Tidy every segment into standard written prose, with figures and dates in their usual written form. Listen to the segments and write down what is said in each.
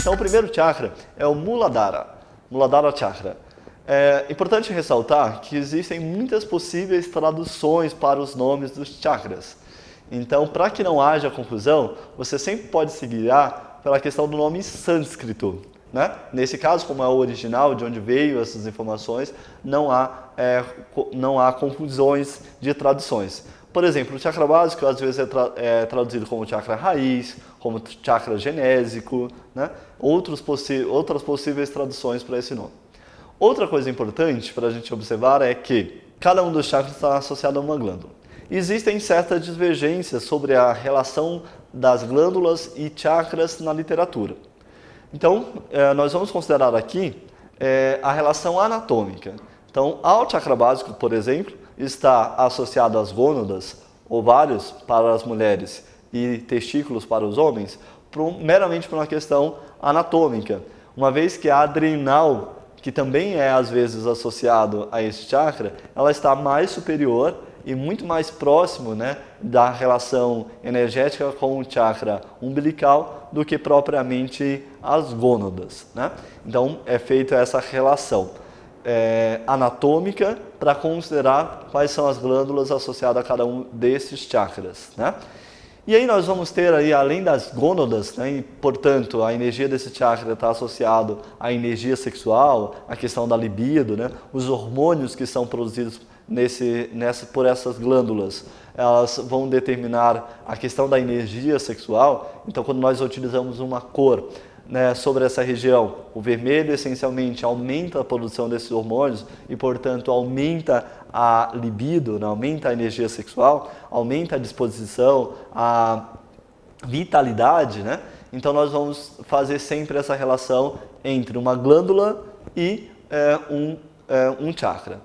Então, o primeiro chakra é o Muladhara Chakra. É importante ressaltar que existem muitas possíveis traduções para os nomes dos chakras. Então, para que não haja confusão, você sempre pode se guiar pela questão do nome sânscrito, né? Nesse caso, como é o original, de onde veio essas informações, não há confusões de traduções. Por exemplo, o chakra básico às vezes é traduzido como chakra raiz, como chakra genésico, né? Outras possíveis traduções para esse nome. Outra coisa importante para a gente observar é que cada um dos chakras está associado a uma glândula. Existem certas divergências sobre a relação das glândulas e chakras na literatura. Então, nós vamos considerar aqui a relação anatômica. Então, ao chakra básico, por exemplo, está associado às gônadas, ovários para as mulheres e testículos para os homens, meramente por uma questão anatômica. Uma vez que a adrenal, que também é às vezes associado a esse chakra, ela está mais superior e muito mais próximo, né, da relação energética com o chakra umbilical do que propriamente as gônadas, né? Então é feita essa relação anatômica para considerar quais são as glândulas associadas a cada um desses chakras, né? E aí nós vamos ter aí, além das gônadas, né, e, portanto, a energia desse chakra está associado à energia sexual, à questão da libido, né, os hormônios que são produzidos por essas glândulas, elas vão determinar a questão da energia sexual. Então, quando nós utilizamos uma cor, né, sobre essa região, o vermelho essencialmente aumenta a produção desses hormônios e, portanto, aumenta a libido, né, aumenta a energia sexual, aumenta a disposição, a vitalidade, né? Então nós vamos fazer sempre essa relação entre uma glândula e um chakra.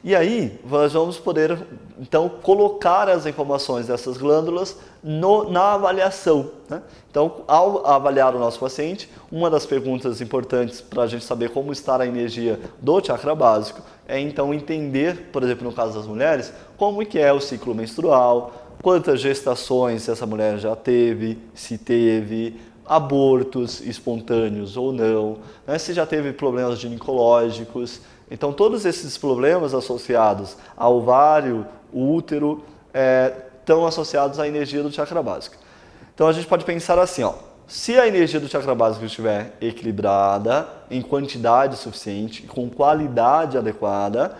E aí nós vamos poder, então, colocar as informações dessas glândulas na avaliação, né? Então, ao avaliar o nosso paciente, uma das perguntas importantes para a gente saber como está a energia do chakra básico é, então, entender, por exemplo, no caso das mulheres, como que é o ciclo menstrual, quantas gestações essa mulher já teve, se teve, abortos espontâneos ou não, né? Se já teve problemas ginecológicos. Então, todos esses problemas associados ao ovário, útero, estão associados à energia do chakra básico. Então, a gente pode pensar assim, ó, se a energia do chakra básico estiver equilibrada, em quantidade suficiente, com qualidade adequada,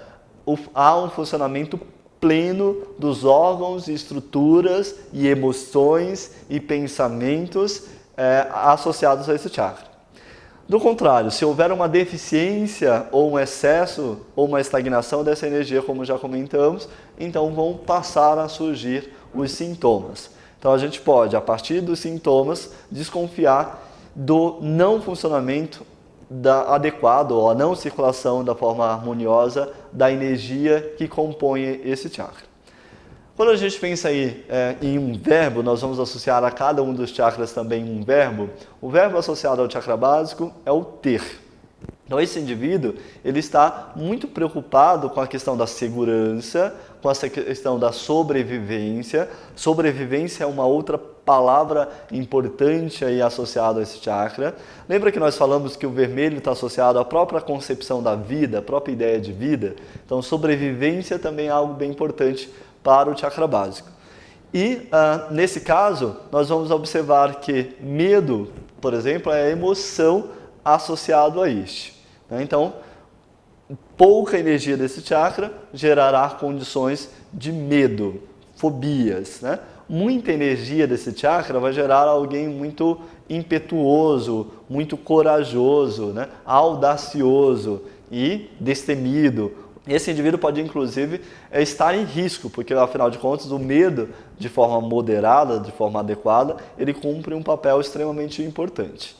há um funcionamento pleno dos órgãos, estruturas e emoções e pensamentos associados a esse chakra. Do contrário, se houver uma deficiência ou um excesso ou uma estagnação dessa energia, como já comentamos, então vão passar a surgir os sintomas. Então a gente pode, a partir dos sintomas, desconfiar do não funcionamento adequado ou a não circulação da forma harmoniosa da energia que compõe esse chakra. Quando a gente pensa aí em um verbo, nós vamos associar a cada um dos chakras também um verbo. O verbo associado ao chakra básico é o ter. Então esse indivíduo, ele está muito preocupado com a questão da segurança, com essa questão da sobrevivência. Sobrevivência é uma outra palavra importante aí associada a esse chakra. Lembra que nós falamos que o vermelho está associado à própria concepção da vida, à própria ideia de vida? Então sobrevivência também é algo bem importante para o chakra básico. E, nesse caso, nós vamos observar que medo, por exemplo, é a emoção associada a este. Então, pouca energia desse chakra gerará condições de medo, fobias, né? Muita energia desse chakra vai gerar alguém muito impetuoso, muito corajoso, né? Audacioso e destemido. Esse indivíduo pode, inclusive, estar em risco, porque, afinal de contas, o medo, de forma moderada, de forma adequada, ele cumpre um papel extremamente importante.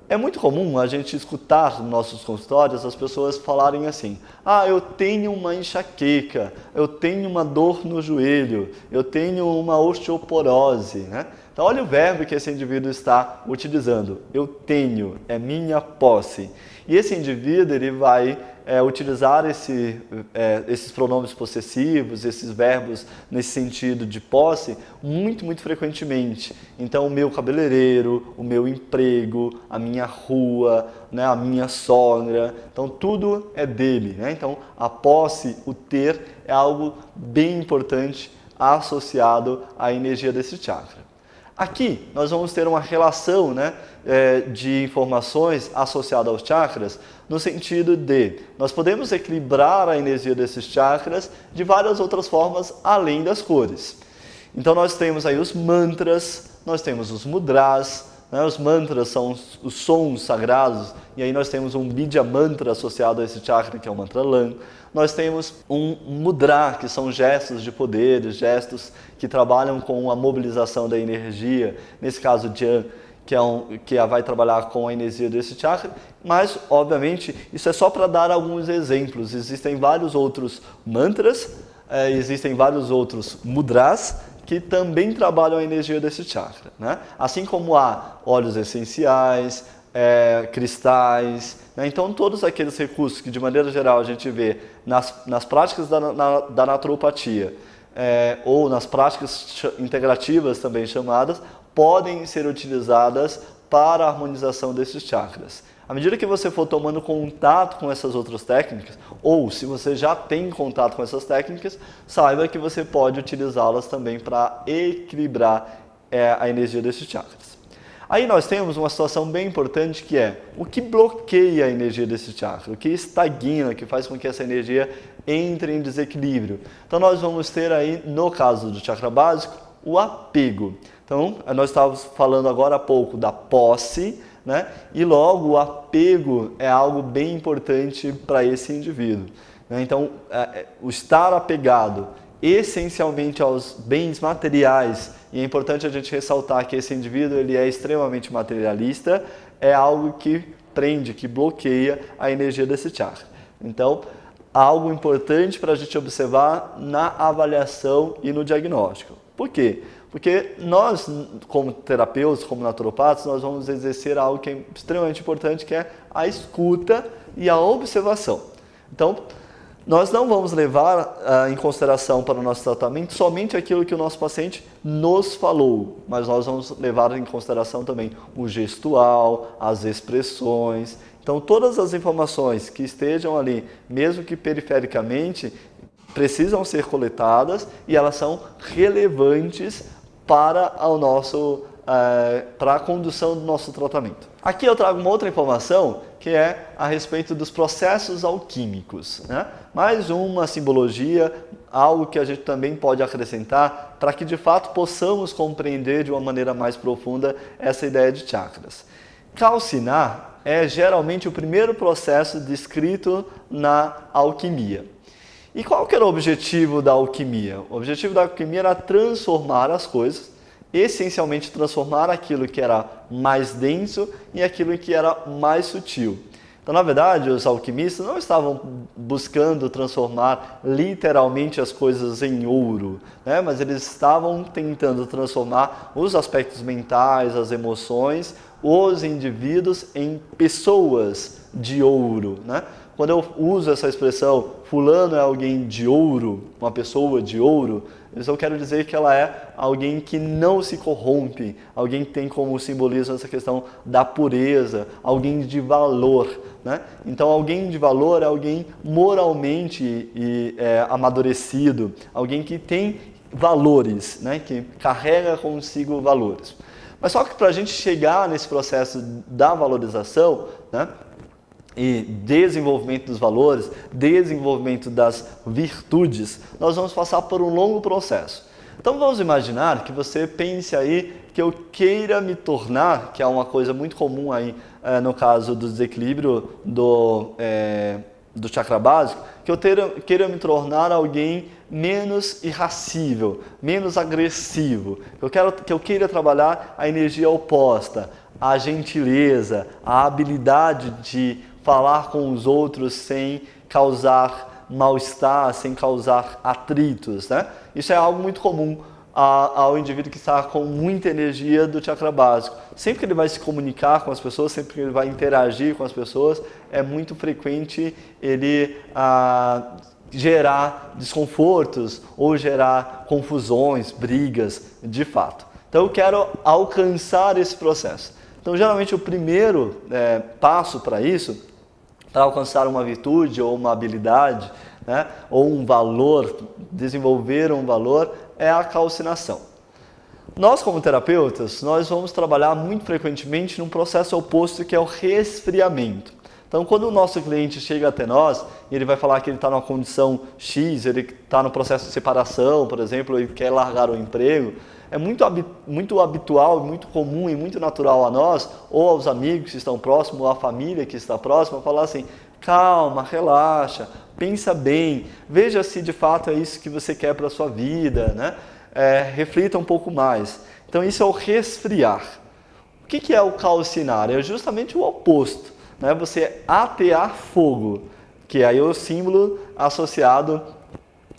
É muito comum a gente escutar nos nossos consultórios as pessoas falarem assim: ah, eu tenho uma enxaqueca, eu tenho uma dor no joelho, eu tenho uma osteoporose, né? Então olha o verbo que esse indivíduo está utilizando. Eu tenho, é minha posse. E esse indivíduo ele vai utilizar esses pronomes possessivos, esses verbos nesse sentido de posse, muito, muito frequentemente. Então, o meu cabeleireiro, o meu emprego, a minha rua, né, a minha sogra. Então, tudo é dele, né? Então, a posse, o ter, é algo bem importante associado à energia desse chakra. Aqui, nós vamos ter uma relação, né, de informações associada aos chakras, no sentido de nós podemos equilibrar a energia desses chakras de várias outras formas, além das cores. Então, nós temos aí os mantras, nós temos os mudras, né, os mantras são os sons sagrados, e aí nós temos um Bidya mantra associado a esse chakra, que é o mantra Lam. Nós temos um mudra, que são gestos de poder, gestos que trabalham com a mobilização da energia, nesse caso Jan, que vai trabalhar com a energia desse chakra, mas, obviamente, isso é só para dar alguns exemplos. Existem vários outros mantras, existem vários outros mudras, que também trabalham a energia desse chakra, né? Assim como há óleos essenciais, cristais, né? Então todos aqueles recursos que de maneira geral a gente vê nas práticas da naturopatia ou nas práticas integrativas também chamadas, podem ser utilizadas para a harmonização desses chakras. À medida que você for tomando contato com essas outras técnicas, ou se você já tem contato com essas técnicas, saiba que você pode utilizá-las também para equilibrar a energia desses chakras. Aí nós temos uma situação bem importante que é o que bloqueia a energia desse chakra, o que estagna, o que faz com que essa energia entre em desequilíbrio. Então nós vamos ter aí, no caso do chakra básico, o apego. Então nós estávamos falando agora há pouco da posse, né? E logo o apego é algo bem importante para esse indivíduo, né? Então o estar apegado essencialmente aos bens materiais, e é importante a gente ressaltar que esse indivíduo ele é extremamente materialista, é algo que prende, que bloqueia a energia desse chakra. Então, algo importante para a gente observar na avaliação e no diagnóstico. Por quê? Porque nós, como terapeutas, como naturopatas, nós vamos exercer algo que é extremamente importante, que é a escuta e a observação. Então, nós não vamos levar em consideração para o nosso tratamento somente aquilo que o nosso paciente nos falou, mas nós vamos levar em consideração também o gestual, as expressões. Então, todas as informações que estejam ali, mesmo que perifericamente, precisam ser coletadas e elas são relevantes para a condução do nosso tratamento. Aqui eu trago uma outra informação que é a respeito dos processos alquímicos, né? Mais uma simbologia, algo que a gente também pode acrescentar para que de fato possamos compreender de uma maneira mais profunda essa ideia de chakras. Calcinar é geralmente o primeiro processo descrito na alquimia. E qual que era o objetivo da alquimia? O objetivo da alquimia era transformar as coisas, essencialmente transformar aquilo que era mais denso em aquilo que era mais sutil. Então, na verdade, os alquimistas não estavam buscando transformar literalmente as coisas em ouro, né? Mas eles estavam tentando transformar os aspectos mentais, as emoções, os indivíduos em pessoas de ouro, né? Quando eu uso essa expressão, fulano é alguém de ouro, uma pessoa de ouro, eu quero dizer que ela é alguém que não se corrompe, alguém que tem como simbolismo essa questão da pureza, alguém de valor, né? Então, alguém de valor é alguém moralmente amadurecido, alguém que tem valores, né? Que carrega consigo valores. Mas só que para a gente chegar nesse processo da valorização, né? E desenvolvimento dos valores, desenvolvimento das virtudes, nós vamos passar por um longo processo. Então vamos imaginar que você pense aí que eu queira me tornar, que é uma coisa muito comum aí no caso do desequilíbrio do chakra básico, que eu queira me tornar alguém menos irascível, menos agressivo, que eu queira trabalhar a energia oposta, a gentileza, a habilidade de falar com os outros sem causar mal-estar, sem causar atritos, né? Isso é algo muito comum ao indivíduo que está com muita energia do chakra básico. Sempre que ele vai se comunicar com as pessoas, sempre que ele vai interagir com as pessoas, é muito frequente ele gerar desconfortos ou gerar confusões, brigas, de fato. Então eu quero alcançar esse processo. Então geralmente o primeiro passo para isso, para alcançar uma virtude ou uma habilidade, né, ou um valor, desenvolver um valor, é a calcinação. Nós como terapeutas, nós vamos trabalhar muito frequentemente num processo oposto que é o resfriamento. Então, quando o nosso cliente chega até nós, e ele vai falar que ele está numa condição X, ele está no processo de separação, por exemplo, ele quer largar o emprego, é muito habitual, muito comum e muito natural a nós, ou aos amigos que estão próximos, ou à família que está próxima, falar assim, calma, relaxa, pensa bem, veja se de fato é isso que você quer para a sua vida, né? Reflita um pouco mais. Então, isso é o resfriar. O que é o calcinar? É justamente o oposto. Né? Você atear fogo, que aí é o símbolo associado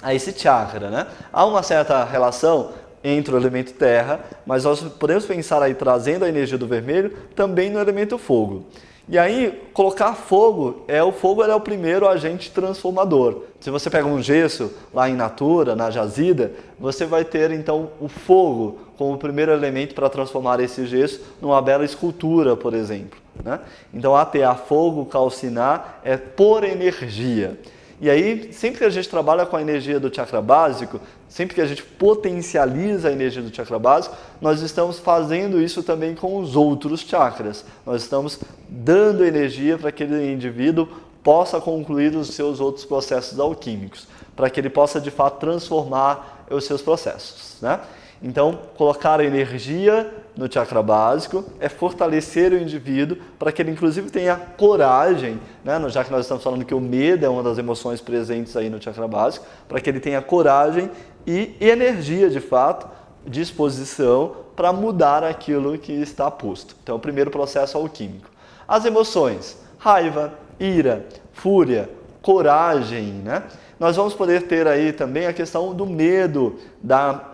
a esse chakra. Né? Há uma certa relação entre o elemento terra, mas nós podemos pensar aí trazendo a energia do vermelho também no elemento fogo. E aí, colocar fogo, o fogo é o primeiro agente transformador. Se você pega um gesso lá em Natura, na jazida, você vai ter então o fogo como o primeiro elemento para transformar esse gesso numa bela escultura, por exemplo. Né? Então, atear fogo, calcinar, é por energia. E aí, sempre que a gente trabalha com a energia do chakra básico, sempre que a gente potencializa a energia do chakra básico, nós estamos fazendo isso também com os outros chakras. Nós estamos dando energia para que aquele indivíduo possa concluir os seus outros processos alquímicos, para que ele possa, de fato, transformar os seus processos. Né? Então, colocar a energia no chakra básico é fortalecer o indivíduo para que ele, inclusive, tenha coragem, né? Já que nós estamos falando que o medo é uma das emoções presentes aí no chakra básico, para que ele tenha coragem e energia, de fato, disposição para mudar aquilo que está posto. Então, o primeiro processo alquímico. As emoções, raiva, ira, fúria, coragem, né? Nós vamos poder ter aí também a questão do medo, da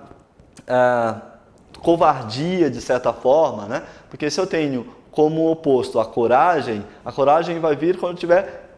covardia, de certa forma, né? Porque se eu tenho como oposto a coragem vai vir quando tiver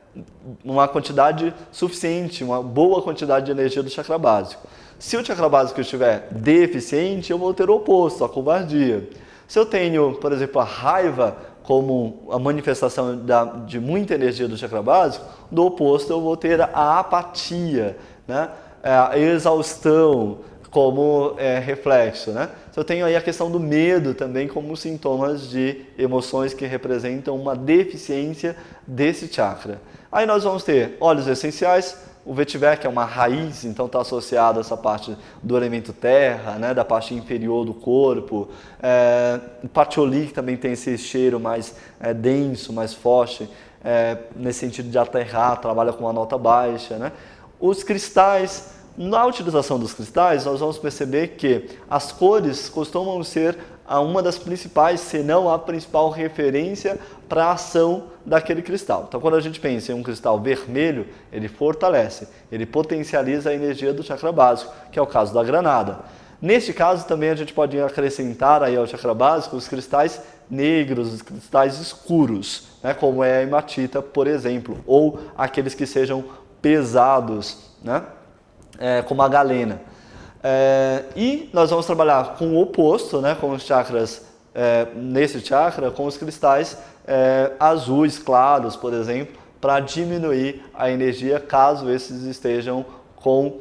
uma quantidade suficiente, uma boa quantidade de energia do chakra básico. Se o chakra básico estiver deficiente, eu vou ter o oposto, a covardia. Se eu tenho, por exemplo, a raiva como a manifestação de muita energia do chakra básico, do oposto eu vou ter a apatia, né? A exaustão como reflexo, né? Eu tenho aí a questão do medo também como sintomas de emoções que representam uma deficiência desse chakra. Aí nós vamos ter óleos essenciais, o vetiver, que é uma raiz, então está associado a essa parte do elemento terra, né, da parte inferior do corpo. O patchouli, que também tem esse cheiro mais denso, mais forte, nesse sentido de aterrar, trabalha com uma nota baixa. Né? Os cristais. Na utilização dos cristais, nós vamos perceber que as cores costumam ser uma das principais, se não a principal referência para a ação daquele cristal. Então, quando a gente pensa em um cristal vermelho, ele fortalece, ele potencializa a energia do chakra básico, que é o caso da granada. Neste caso, também a gente pode acrescentar aí ao chakra básico os cristais negros, os cristais escuros, né, como é a hematita, por exemplo, ou aqueles que sejam pesados, né? Como a galena. E nós vamos trabalhar com o oposto, né, com os chakras, nesse chakra, com os cristais azuis claros, por exemplo, para diminuir a energia caso esses estejam com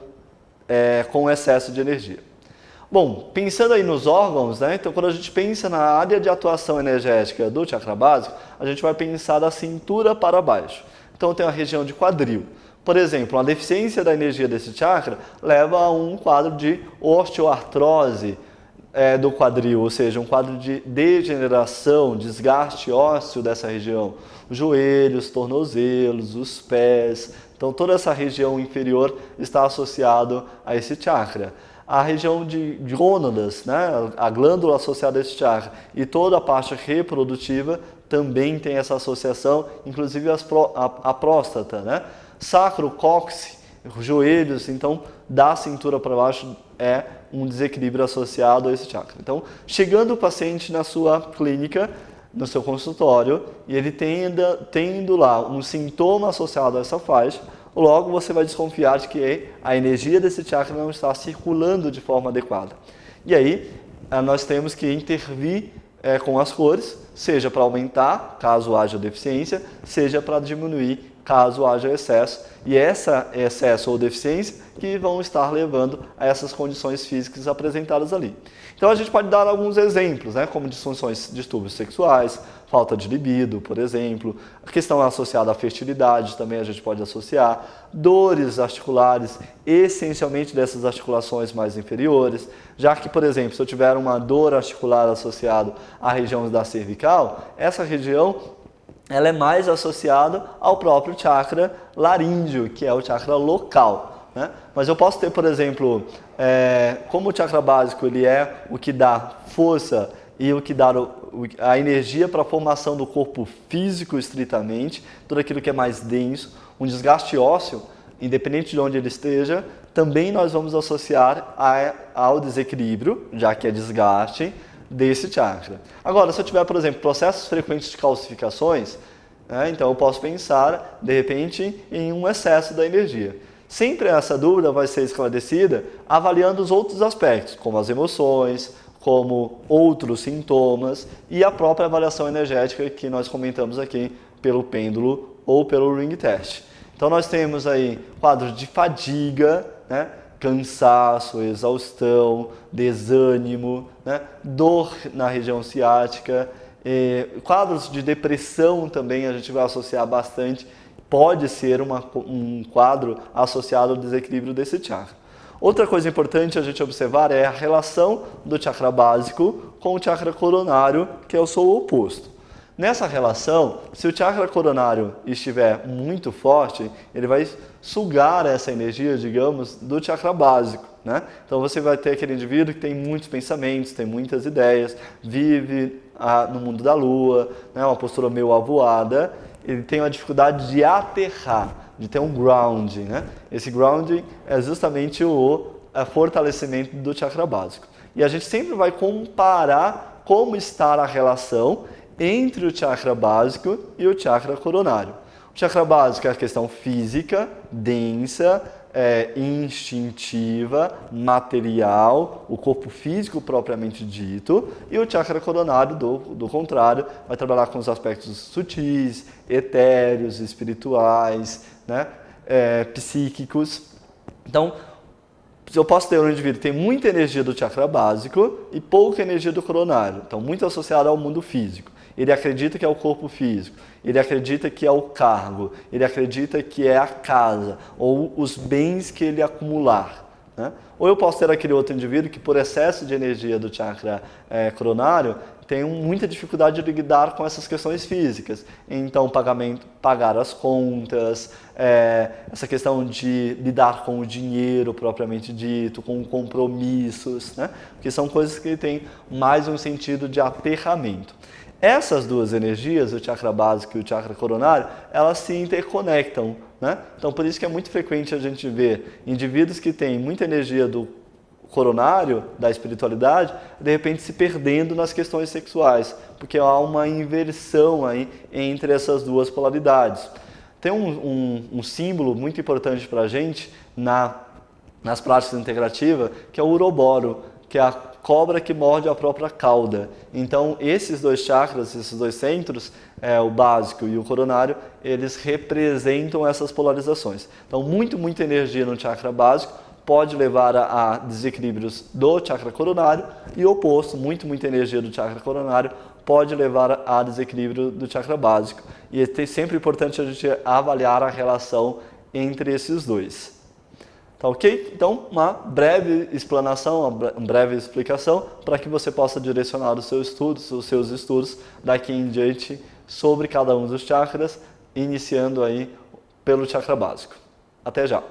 excesso de energia. Bom, pensando aí nos órgãos, né, então quando a gente pensa na área de atuação energética do chakra básico, a gente vai pensar da cintura para baixo. Então tem a região de quadril. Por exemplo, uma deficiência da energia desse chakra leva a um quadro de osteoartrose do quadril, ou seja, um quadro de degeneração, desgaste ósseo dessa região. Os joelhos, tornozelos, os pés, então toda essa região inferior está associada a esse chakra. A região de gônadas, né, a glândula associada a esse chakra, e toda a parte reprodutiva também tem essa associação, inclusive a próstata, né? Sacro, cóccix, joelhos, então da cintura para baixo é um desequilíbrio associado a esse chakra. Então, chegando o paciente na sua clínica, no seu consultório, e ele tendo lá um sintoma associado a essa faixa, logo você vai desconfiar de que a energia desse chakra não está circulando de forma adequada. E aí, nós temos que intervir com as cores, seja para aumentar, caso haja deficiência, seja para diminuir, caso haja excesso. E essa excesso ou deficiência que vão estar levando a essas condições físicas apresentadas ali. Então a gente pode dar alguns exemplos, né, como disfunções, distúrbios sexuais, falta de libido, por exemplo, a questão associada à fertilidade também a gente pode associar, dores articulares, essencialmente dessas articulações mais inferiores, já que, por exemplo, se eu tiver uma dor articular associada à região da cervical, essa região ela é mais associada ao próprio chakra laríngeo, que é o chakra local, né? Mas eu posso ter, por exemplo, como o chakra básico ele é o que dá força e o que dá a energia para a formação do corpo físico estritamente, tudo aquilo que é mais denso, um desgaste ósseo, independente de onde ele esteja, também nós vamos associar ao desequilíbrio, já que é desgaste, desse chakra. Agora, se eu tiver, por exemplo, processos frequentes de calcificações, então eu posso pensar, de repente, em um excesso da energia. Sempre essa dúvida vai ser esclarecida avaliando os outros aspectos, como as emoções, como outros sintomas e a própria avaliação energética que nós comentamos aqui pelo pêndulo ou pelo ring test. Então nós temos aí quadros de fadiga, né? Cansaço, exaustão, desânimo, né? Dor na região ciática, quadros de depressão também a gente vai associar bastante, pode ser um quadro associado ao desequilíbrio desse chakra. Outra coisa importante a gente observar é a relação do chakra básico com o chakra coronário, que é o seu oposto. Nessa relação, se o chakra coronário estiver muito forte, ele vai sugar essa energia, digamos, do chakra básico, né? Então você vai ter aquele indivíduo que tem muitos pensamentos, tem muitas ideias, vive no mundo da lua, né? Uma postura meio avoada, ele tem uma dificuldade de aterrar, de ter um grounding, né? Esse grounding é justamente o fortalecimento do chakra básico. E a gente sempre vai comparar como está a relação entre o chakra básico e o chakra coronário. O chakra básico é a questão física, densa, instintiva, material, o corpo físico propriamente dito, e o chakra coronário, do contrário, vai trabalhar com os aspectos sutis, etéreos, espirituais, né, psíquicos. Então, eu posso ter um indivíduo que tem muita energia do chakra básico e pouca energia do coronário, então muito associado ao mundo físico. Ele acredita que é o corpo físico, ele acredita que é o cargo, ele acredita que é a casa ou os bens que ele acumular, né? Ou eu posso ter aquele outro indivíduo que, por excesso de energia do chakra coronário, tem muita dificuldade de lidar com essas questões físicas. Então, pagar as contas, essa questão de lidar com o dinheiro propriamente dito, com compromissos, né? Porque são coisas que têm mais um sentido de aterramento. Essas duas energias, o chakra básico e o chakra coronário, elas se interconectam, né? Então, por isso que é muito frequente a gente ver indivíduos que têm muita energia do coronário, da espiritualidade, de repente se perdendo nas questões sexuais, porque há uma inversão aí entre essas duas polaridades. Tem um símbolo muito importante para a gente nas práticas integrativas, que é o Uroboro, que é a cobra que morde a própria cauda. Então, esses dois chakras, esses dois centros, o básico e o coronário, eles representam essas polarizações. Então, muita energia no chakra básico pode levar a desequilíbrios do chakra coronário e o oposto, muita energia do chakra coronário pode levar a desequilíbrio do chakra básico. E é sempre importante a gente avaliar a relação entre esses dois. Tá ok? Então, uma breve explanação, uma breve explicação para que você possa direcionar os seus estudos daqui em diante sobre cada um dos chakras, iniciando aí pelo chakra básico. Até já!